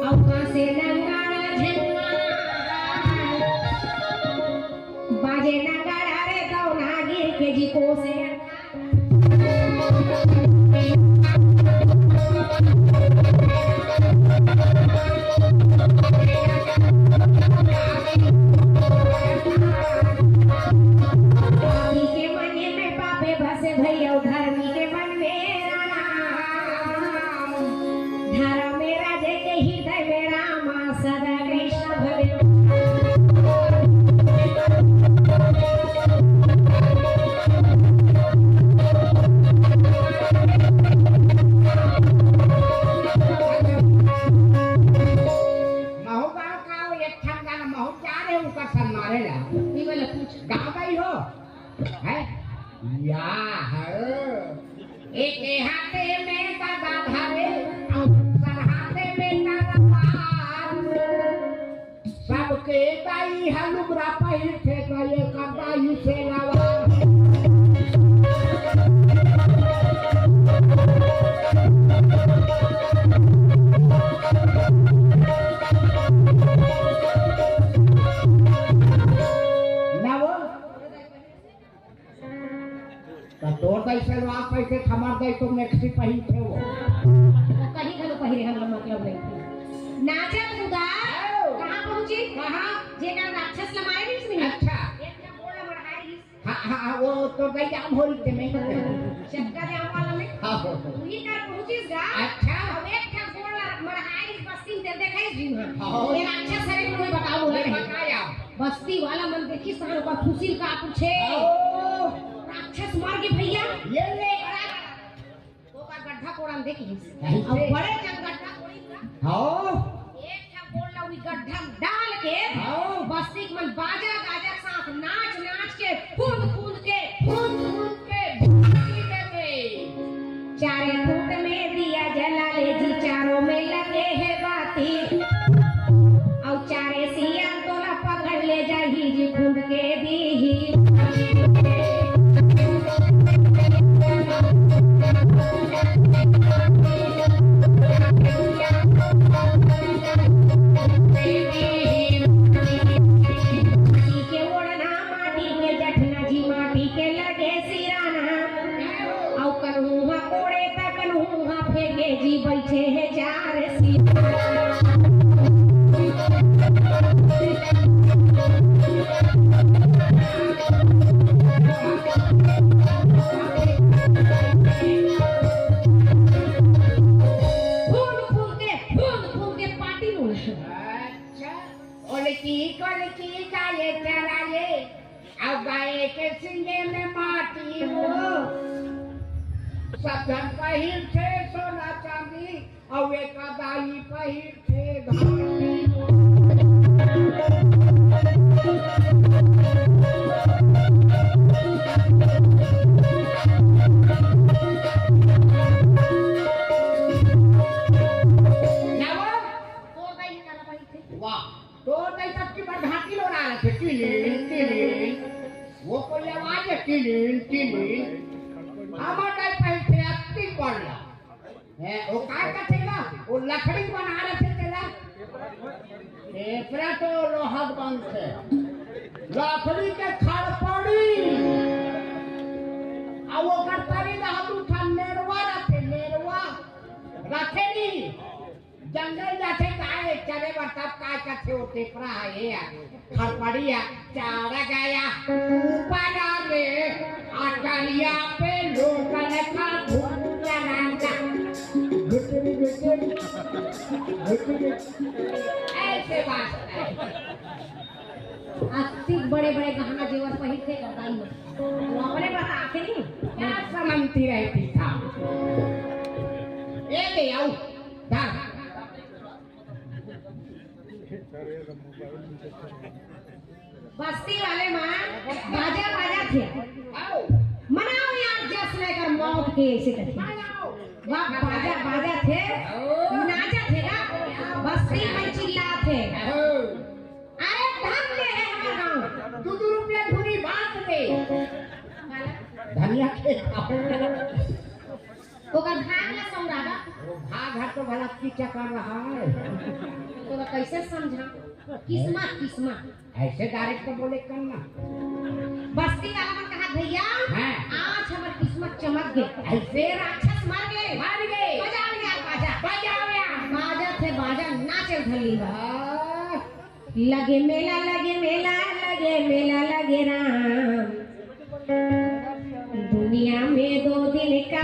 से नंगाड़ा झंगा बाजे नंगाड़ा रे गौना गिर के जी को से एक हाथे में गदा धरे और हाथे में तलवार सबके दाई हलुबरा पहिर थे गए कदाई से लवा तोड़ दई सलवार कैसे थमर दई तुम नेक्स्ट पहिन थे वो कहीं खलो पहिरे हम मतलब नहीं थी नाचत खुदा कहां पहुंची कहां जे ना राक्षस लमारे नहीं इसमें अच्छा एक ना बोला मरहाई हां वो तो दई जाम हो रही थे मैं चक्का जाम वाला में हां तू ही कर पहुंचीस गा अच्छा अब एक था बोला मरहाई बस्ती दे देखाई जी ये राक्षस है कोई बताओ बोला बताया बस्ती वाला मन देखी सारे का फुसिल का पूछे राक्षस मार के भैया ये ले वो का गड्ढा कोड़न देखी अब बड़े जग गड्ढा कोड़ीगा हां एक था बोल ला उनी गड्ढा डाल के हां बस्ती के मन बाजा गाजा साथ नाच नाच के कूद कूद के देते चारे फूट में दिया जला ले जी चारों में लगे है बाती और चारे सिया तोला पकड़ ले जाही जी खूब के दी जी बैठे है चार पार्टी अच्छा की गाये चराये अब गाये के सिंगे में माटी हो सब जन पहिर थे सोना चांदी और एक दाई पहिर थे घाटी वाह तो नहीं तक की बार घाटी लो रहा है किलिन वो कोई आवाज है किलिन हमारे पैसे अति पड़ला है वो काय का थेला वो लकड़ी बना रहे थे तेला एकरा तो लोहा बन से लकड़ी के खड़ पड़ी आ वो करतारी ना हम उठा नेरवा रखे नहीं जंगल जाते काय चले बरसात काय का थे वो टेकरा है ये खड़ पड़ी है चारा गया ऊपर आगे आकालिया पे लोकल का भूला नाचा ऐसे बात है अति बड़े बड़े गहना जेवर पहिर थे करताई वो अपने पास आके नहीं क्या समझती रहती था ये ले आओ धार बस्ती वाले मां बाजा थे मनाओ यार जश्न कर मौत के ऐसे करके वाह बाजा थे नाचा थे ना बस्ती में चिल्ला थे अरे धन दे है हमारा गांव 2 रुपया धुरी बात दे धनिया के ओकर भाग ला समझावा। वो भाग है तो भला पीछा कर रहा है। तो कैसे समझा? किस्मत किस्मत ऐसे डायरेक्ट तो बोले करना। बस्ती वाला ने कहा भैया हाँ। आज हमार किस्मत चमक गई। ऐसे राक्षस मर गए बजा लिया बाजा थे बाजा नाचल धली लगे मेला लगे मेला लगे मेला लगे राम दुनिया में 2 दिन का